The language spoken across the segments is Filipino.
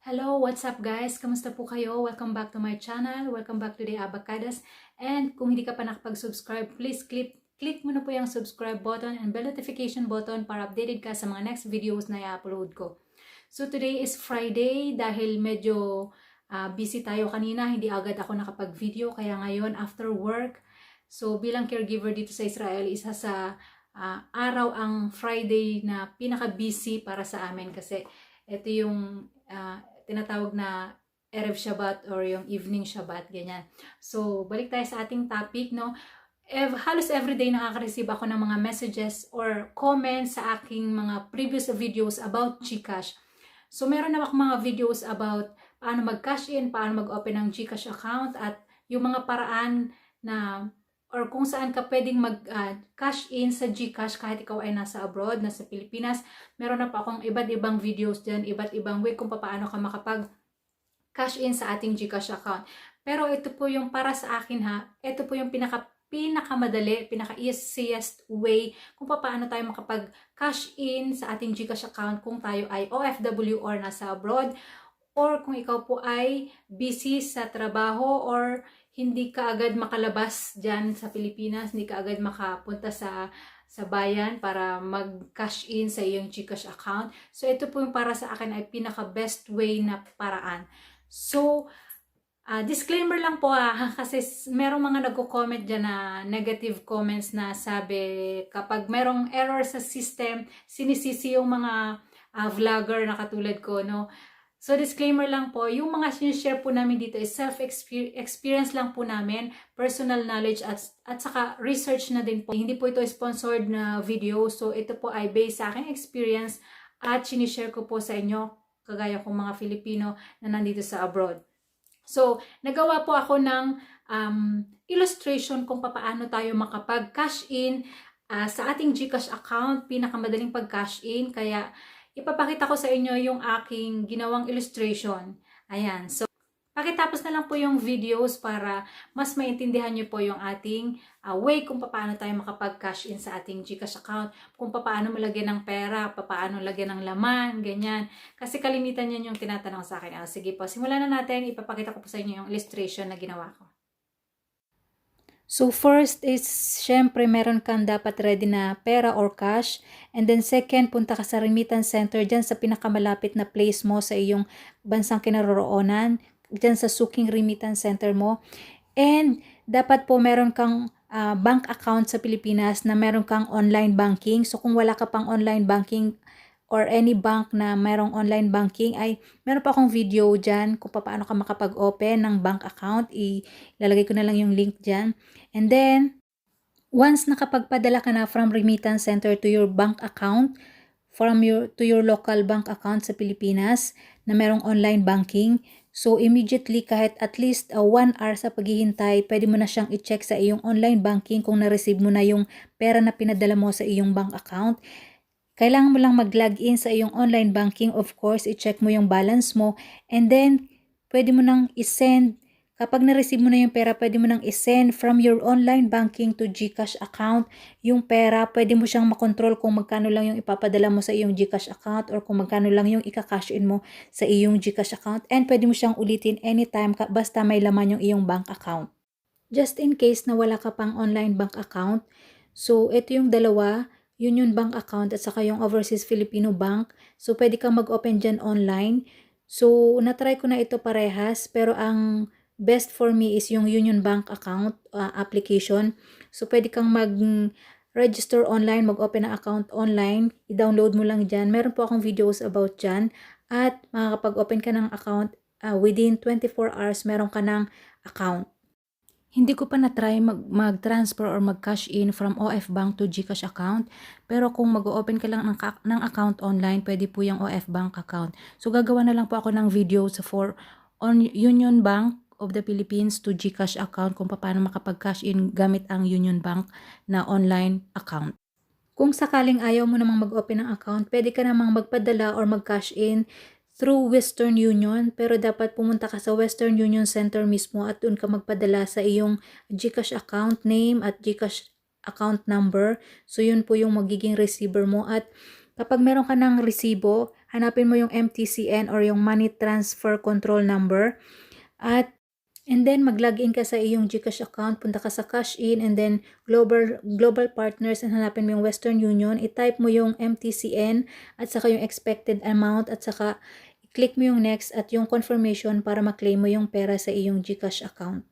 Hello, what's up guys? Kamusta po kayo? Welcome back to my channel. Welcome back to the Abacadas. And kung hindi ka pa nakapag-subscribe, please click mo na po yung subscribe button and bell notification button para updated ka sa mga next videos na i-upload ko. So today is Friday dahil medyo busy tayo kanina. Hindi agad ako nakapag-video kaya ngayon after work. So bilang caregiver dito sa Israel, isa sa araw ang Friday na pinaka-busy para sa amin kasi ito yung tinatawag na Erev Shabbat or yung evening Shabbat, ganyan. So, balik tayo sa ating topic, no? Halos everyday nakaka-receive ako ng mga messages or comments sa aking mga previous videos about Gcash. So, meron na akong mga videos about paano mag-cash in, paano mag-open ng Gcash account at yung mga paraan na or kung saan ka pwedeng mag-cash in sa Gcash kahit ikaw ay nasa abroad, nasa Pilipinas. Meron na pa akong iba't ibang videos dyan, iba't ibang way kung paano ka makapag-cash in sa ating Gcash account. Pero ito po yung para sa akin ito po yung pinakamadali, pinaka-easiest way kung paano tayo makapag-cash in sa ating Gcash account kung tayo ay OFW or nasa abroad, or kung ikaw po ay busy sa trabaho or hindi ka agad makalabas dyan sa Pilipinas, hindi ka agad makapunta sa bayan para mag-cash in sa iyong Gcash account. So, ito po yung para sa akin ay pinaka-best way na paraan. So, disclaimer lang po kasi merong mga nagko-comment dyan na negative comments na sabi kapag merong error sa system, sinisisi yung mga vlogger na katulad ko, no? So, disclaimer lang po, yung mga sinishare po namin dito is self-experience lang po namin, personal knowledge at saka research na din po. Hindi po ito sponsored na video, so ito po ay based sa aking experience at sinishare ko po sa inyo, kagaya kong mga Filipino na nandito sa abroad. So, nagawa po ako ng illustration kung paano tayo makapag-cash in sa ating Gcash account, pinakamadaling pag-cash in, kaya ipapakita ko sa inyo yung aking ginawang illustration. Ayan. So, pakitapos na lang po yung videos para mas maintindihan nyo po yung ating way kung paano tayo makapag-cash in sa ating Gcash account, kung paano malagyan ng pera, paano lagyan ng laman, ganyan. Kasi kalimitan yan yung tinatanong sa akin. Sige po, simulan na natin. Ipapakita ko po sa inyo yung illustration na ginawa ko. So, first is, syempre, meron kang dapat ready na pera or cash. And then, second, punta ka sa remittance center dyan sa pinakamalapit na place mo sa iyong bansang kinaroroonan. Dyan sa suking remittance center mo. And, dapat po meron kang bank account sa Pilipinas na meron kang online banking. So, kung wala ka pang online banking or any bank na merong online banking, ay meron pa akong video dyan kung paano ka makapag-open ng bank account. Ilalagay ko na lang yung link dyan. And then, once nakapagpadala ka na from remittance center to your bank account, to your local bank account sa Pilipinas na merong online banking, so immediately kahit at least 1 hour sa paghihintay, pwede mo na siyang i-check sa iyong online banking kung na-receive mo na yung pera na pinadala mo sa iyong bank account. Kailangan mo lang mag-login sa iyong online banking, of course, i-check mo yung balance mo, and then, pwede mo nang i-send, kapag na-receive mo na yung pera, pwede mo nang i-send from your online banking to Gcash account. Yung pera, pwede mo siyang makontrol kung magkano lang yung ipapadala mo sa iyong Gcash account or kung magkano lang yung ika-cash in mo sa iyong Gcash account, and pwede mo siyang ulitin anytime basta may laman yung iyong bank account. Just in case na wala ka pang online bank account, so ito yung dalawa, Union Bank account at saka yung Overseas Filipino Bank. So, pwede kang mag-open dyan online. So, natry ko na ito parehas, pero ang best for me is yung Union Bank account application. So, pwede kang mag-register online, mag-open na account online. I-download mo lang dyan. Meron po akong videos about dyan. At makakapag-open ka ng account within 24 hours, meron ka ng account. Hindi ko pa na-try mag-transfer or mag-cash in from OF Bank to Gcash account. Pero kung mag-open ka lang ng account online, pwede po yung OF Bank account. So, gagawa na lang po ako ng video on Union Bank of the Philippines to Gcash account kung paano makapag-cash in gamit ang Union Bank na online account. Kung sakaling ayaw mo namang mag-open ng account, pwede ka namang magpadala or mag-cash in through Western Union, pero dapat pumunta ka sa Western Union Center mismo at doon ka magpadala sa iyong Gcash account name at Gcash account number. So, yun po yung magiging receiver mo. At Kapag meron ka ng resibo, hanapin mo yung MTCN or yung Money Transfer Control Number. And then mag-login ka sa iyong Gcash account, punta ka sa cash in, and then global partners, and hanapin mo yung Western Union. I-type mo yung MTCN at saka yung expected amount, at saka i-click mo yung next at yung confirmation para ma-claim mo yung pera sa iyong Gcash account.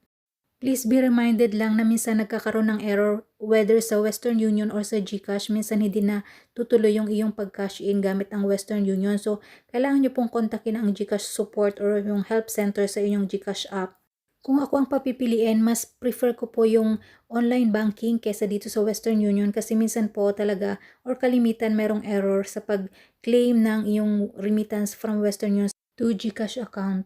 Please be reminded lang na minsan nagkakaroon ng error whether sa Western Union or sa Gcash. Minsan hindi na tutuloy yung iyong pag-cash in gamit ang Western Union. So, kailangan nyo pong kontakin ang Gcash support or yung help center sa inyong Gcash app. Kung ako ang papipiliin, mas prefer ko po yung online banking kesa dito sa Western Union kasi minsan po talaga or kalimitan merong error sa pag-claim ng iyong remittance from Western Union to Gcash account.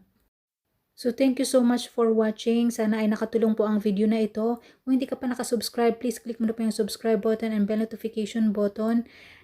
So, thank you so much for watching. Sana ay nakatulong po ang video na ito. Kung hindi ka pa nakasubscribe, please click mo na po yung subscribe button and bell notification button.